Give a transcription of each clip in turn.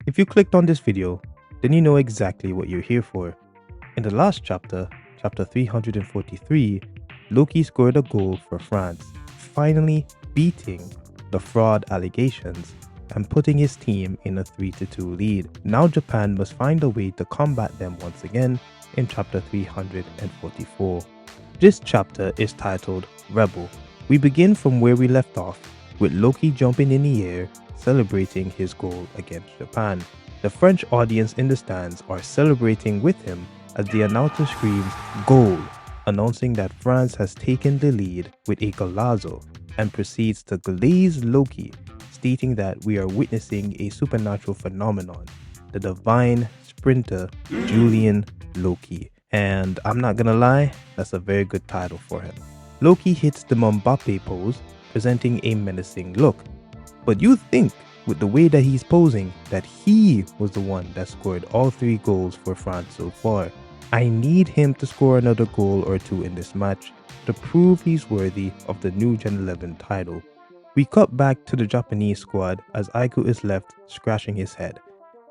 If you clicked on this video, then you know exactly what you're here for. In the last chapter, chapter 343, Loki scored a goal for France, finally beating the fraud allegations and putting his team in a 3-2 lead. Now Japan must find a way to combat them once again in chapter 344. This chapter is titled Rebel. We begin from where we left off, with Loki jumping in the air, celebrating his goal against Japan. The French audience in the stands are celebrating with him as the announcer screams "Goal," announcing that France has taken the lead with a golazo, and proceeds to glaze Loki, stating that we are witnessing a supernatural phenomenon, the divine sprinter Julian Loki. And I'm not gonna lie, that's a very good title for him. Loki hits the Mbappe pose, presenting a menacing look. But you think, with the way that he's posing, that he was the one that scored all 3 goals for France so far. I need him to score another goal or 2 in this match to prove he's worthy of the new Gen 11 title. We cut back to the Japanese squad as Aiku is left scratching his head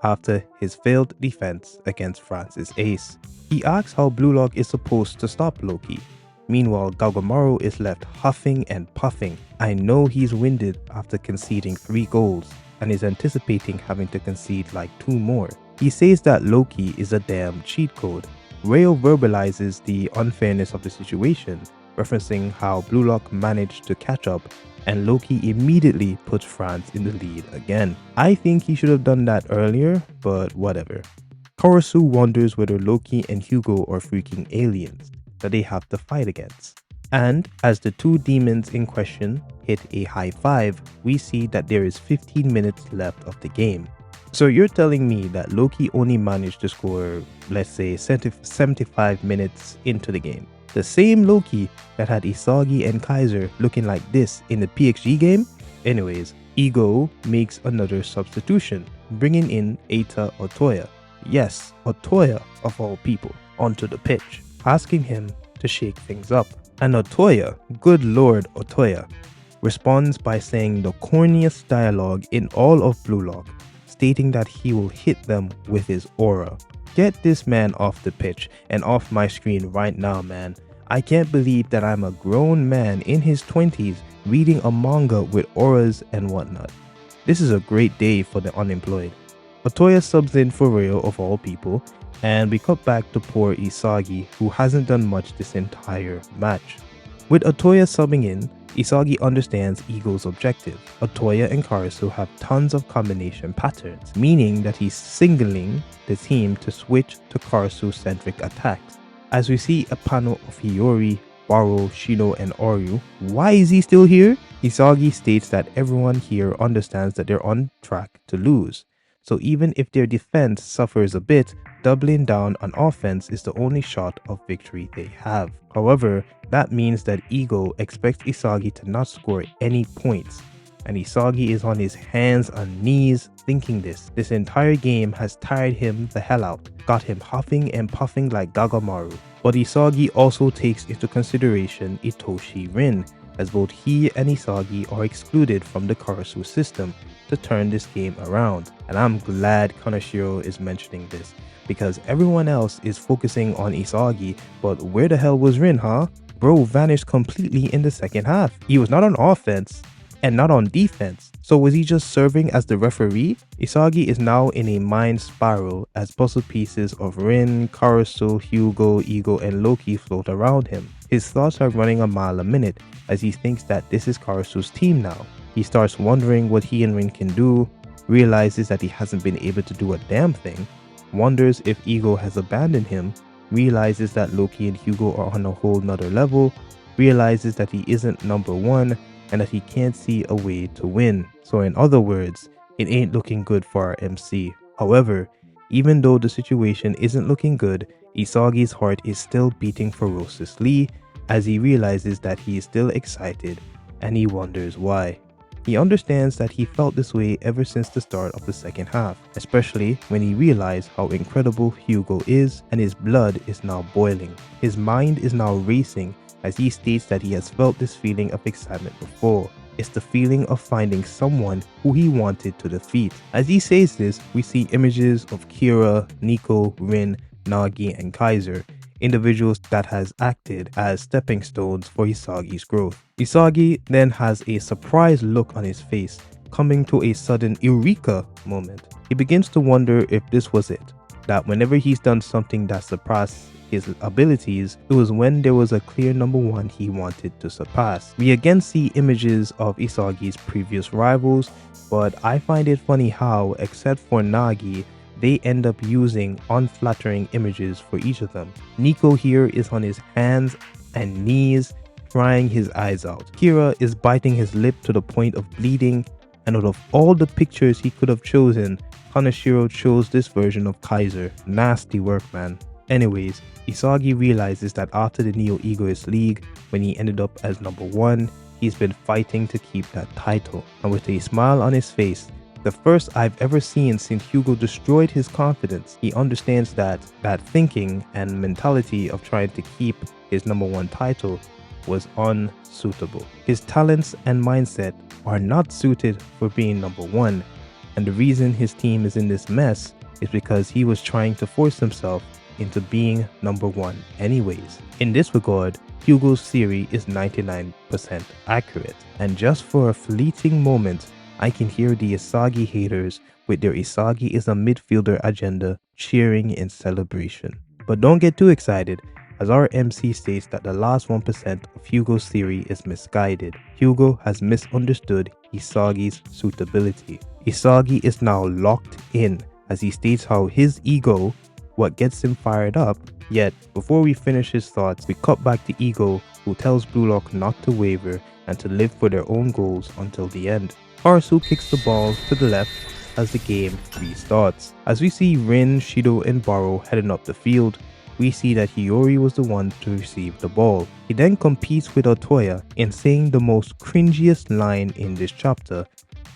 after his failed defense against France's ace. He asks how Blue Lock is supposed to stop Loki. Meanwhile, Gagomaru is left huffing and puffing. I know he's winded after conceding 3 goals and is anticipating having to concede like 2 more. He says that Loki is a damn cheat code. Rayo verbalizes the unfairness of the situation, referencing how Blue Lock managed to catch up, and Loki immediately puts France in the lead again. I think he should have done that earlier, but whatever. Karasu wonders whether Loki and Hugo are freaking aliens that they have to fight against. And as the 2 demons in question hit a high 5, we see that there is 15 minutes left of the game. So you're telling me that Loki only managed to score, let's say, 75 minutes into the game. The same Loki that had Isagi and Kaiser looking like this in the PXG game? Anyways, Ego makes another substitution, bringing in Eita Otoya. Yes, Otoya of all people, onto the pitch, asking him to shake things up. And Otoya, good lord Otoya, responds by saying the corniest dialogue in all of Blue Lock, stating that he will hit them with his aura. Get this man off the pitch and off my screen right now, man. I can't believe that I'm a grown man in his 20s reading a manga with auras and whatnot. This is a great day for the unemployed. Otoya subs in for Rayo of all people, and we cut back to poor Isagi, who hasn't done much this entire match. With Otoya subbing in, Isagi understands Ego's objective. Otoya and Karasu have tons of combination patterns, meaning that he's singling the team to switch to Karasu-centric attacks. As we see a panel of Hiyori, Baro, Shino, and Oryu. Why is he still here? Isagi states that everyone here understands that they're on track to lose. So even if their defense suffers a bit, doubling down on offense is the only shot of victory they have. However, that means that Ego expects Isagi to not score any points, and Isagi is on his hands and knees thinking this. This entire game has tired him the hell out, got him huffing and puffing like Gagomaru. But Isagi also takes into consideration Itoshi Rin, as both he and Isagi are excluded from the Karasu system to turn this game around. And I'm glad Kanashiro is mentioning this, because everyone else is focusing on Isagi, but where the hell was Rin, huh? Bro vanished completely in the second half. He was not on offense and not on defense. So was he just serving as the referee? Isagi is now in a mind spiral as puzzle pieces of Rin, Karasu, Hugo, Ego, and Loki float around him. His thoughts are running a mile a minute as he thinks that this is Karasu's team now. He starts wondering what he and Rin can do, realizes that he hasn't been able to do a damn thing, wonders if Ego has abandoned him, realizes that Loki and Hugo are on a whole nother level, realizes that he isn't number 1, and that he can't see a way to win. So in other words, it ain't looking good for our MC. However, even though the situation isn't looking good, Isagi's heart is still beating ferociously as he realizes that he is still excited, and he wonders why. He understands that he felt this way ever since the start of the second half, especially when he realized how incredible Hugo is, and his blood is now boiling. His mind is now racing as he states that he has felt this feeling of excitement before. It's the feeling of finding someone who he wanted to defeat. As he says this, we see images of Kira, Nico, Rin, Nagi, and Kaiser, individuals that has acted as stepping stones for Isagi's growth. Isagi then has a surprised look on his face, coming to a sudden eureka moment. He begins to wonder if this was it, that whenever he's done something that surpassed his abilities, it was when there was a clear number one he wanted to surpass. We again see images of Isagi's previous rivals, but I find it funny how, except for Nagi, they end up using unflattering images for each of them. Nico here is on his hands and knees, crying his eyes out. Kira is biting his lip to the point of bleeding, and out of all the pictures he could have chosen, Kaneshiro chose this version of Kaiser. Nasty work, man. Anyways, Isagi realizes that after the Neo Egoist League, when he ended up as number 1, he's been fighting to keep that title. And with a smile on his face, the first I've ever seen since Hugo destroyed his confidence, he understands that thinking and mentality of trying to keep his number 1 title was unsuitable. His talents and mindset are not suited for being number 1, and the reason his team is in this mess is because he was trying to force himself into being number 1 anyways. In this regard, Hugo's theory is 99% accurate, and just for a fleeting moment, I can hear the Isagi haters with their Isagi is a midfielder agenda cheering in celebration. But don't get too excited, as our MC states that the last 1% of Hugo's theory is misguided. Hugo has misunderstood Isagi's suitability. Isagi is now locked in, as he states how his ego what gets him fired up. Yet, before we finish his thoughts, we cut back to Ego, who tells Blue Lock not to waver and to live for their own goals until the end. Karasu kicks the ball to the left as the game restarts. As we see Rin, Shido, and Baro heading up the field, we see that Hiyori was the one to receive the ball. He then competes with Otoya in saying the most cringiest line in this chapter,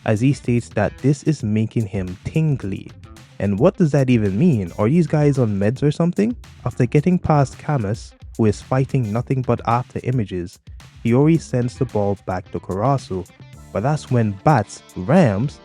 as he states that this is making him tingly. And what does that even mean? Are these guys on meds or something? After getting past Camus, who is fighting nothing but after images, Hiyori sends the ball back to Karasu, but that's when Bats rams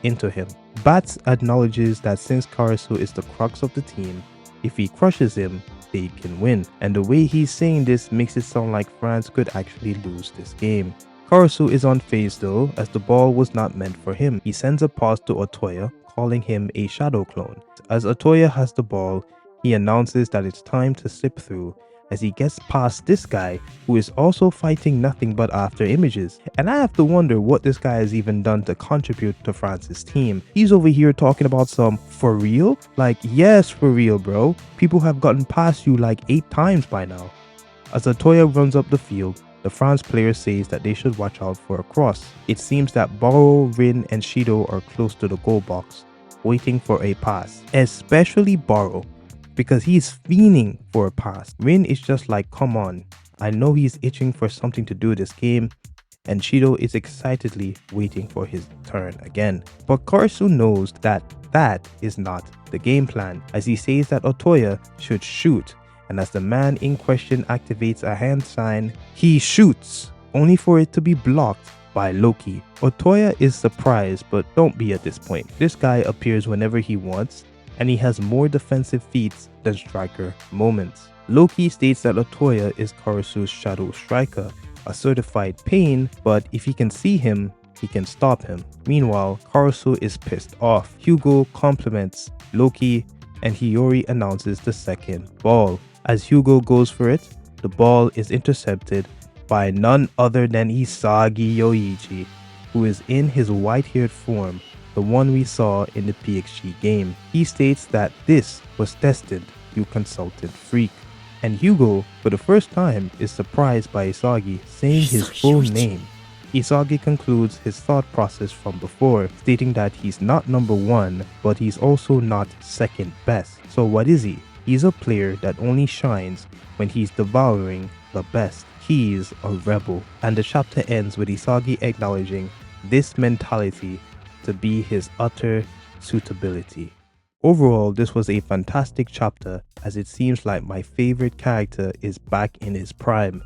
into him. Bats acknowledges that since Karasu is the crux of the team, if he crushes him, they can win. And the way he's saying this makes it sound like France could actually lose this game. Karasu is unfazed though, as the ball was not meant for him. He sends a pass to Otoya, calling him a shadow clone. As Otoya has the ball, he announces that it's time to slip through, as he gets past this guy who is also fighting nothing but after images. And I have to wonder what this guy has even done to contribute to France's team. He's over here talking about some for real? Like, yes, for real, bro. People have gotten past you like 8 times by now. As Otoya runs up the field, the France player says that they should watch out for a cross. It seems that Baro, Rin, and Shido are close to the goal box, waiting for a pass. Especially Baro, because he's fiending for a pass. Rin is just like, come on, I know he's itching for something to do this game, and Shido is excitedly waiting for his turn again. But Karasu knows that is not the game plan, as he says that Otoya should shoot, and as the man in question activates a hand sign, he shoots, only for it to be blocked by Loki. Otoya is surprised, but don't be at this point. This guy appears whenever he wants, and he has more defensive feats than striker moments. Loki states that Otoya is Karasu's shadow striker, a certified pain, but if he can see him, he can stop him. Meanwhile, Karasu is pissed off. Hugo compliments Loki, and Hiyori announces the second ball. As Hugo goes for it, the ball is intercepted by none other than ISAGI YOICHI, who is in his white-haired form, the one we saw in the PXG game. He states that this was destined, you consultant freak. And Hugo, for the first time, is surprised by Isagi saying his full name. Isagi concludes his thought process from before, stating that he's not number 1, but he's also not second best. So what is he? He's a player that only shines when he's devouring the best. He's a rebel. And the chapter ends with Isagi acknowledging this mentality to be his utter suitability. Overall, this was a fantastic chapter, as it seems like my favorite character is back in his prime.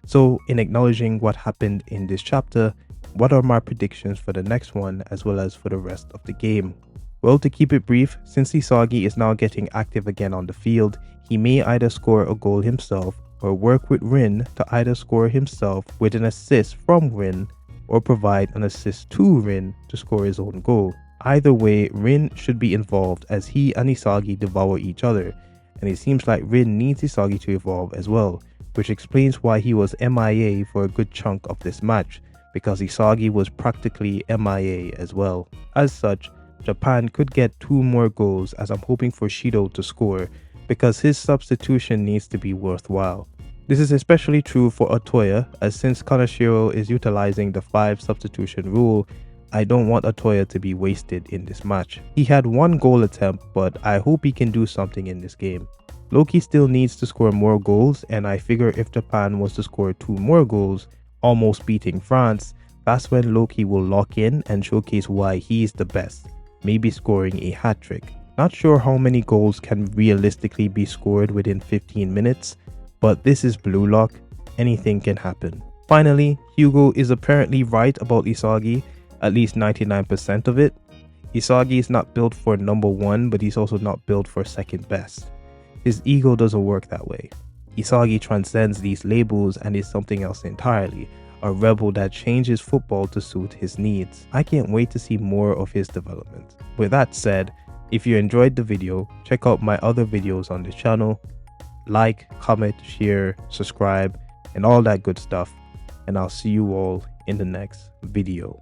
So in acknowledging what happened in this chapter, what are my predictions for the next one as well as for the rest of the game? Well, to keep it brief, since ISAGI is now getting active again on the field, he may either score a goal himself or work with Rin to either score himself with an assist from Rin or provide an assist to Rin to score his own goal. Either way, Rin should be involved as he and ISAGI devour each other, and it seems like Rin needs ISAGI to evolve as well, which explains why he was MIA for a good chunk of this match, because ISAGI was practically MIA as well. As such, Japan could get 2 more goals as I'm hoping for Shido to score, because his substitution needs to be worthwhile. This is especially true for Otoya, as since Kanashiro is utilizing the 5 substitution rule, I don't want Otoya to be wasted in this match. He had 1 goal attempt, but I hope he can do something in this game. Loki still needs to score more goals, and I figure if Japan was to score 2 more goals, almost beating France, that's when Loki will lock in and showcase why he's the best, maybe scoring a hat-trick. Not sure how many goals can realistically be scored within 15 minutes, but this is Blue Lock, anything can happen. Finally, Hugo is apparently right about ISAGI, at least 99% of it. ISAGI is not built for number 1, but he's also not built for second best. His ego doesn't work that way. ISAGI transcends these labels and is something else entirely, a rebel that changes football to suit his needs. I can't wait to see more of his development. With that said, if you enjoyed the video, check out my other videos on this channel. Like, comment, share, subscribe, and all that good stuff. And I'll see you all in the next video.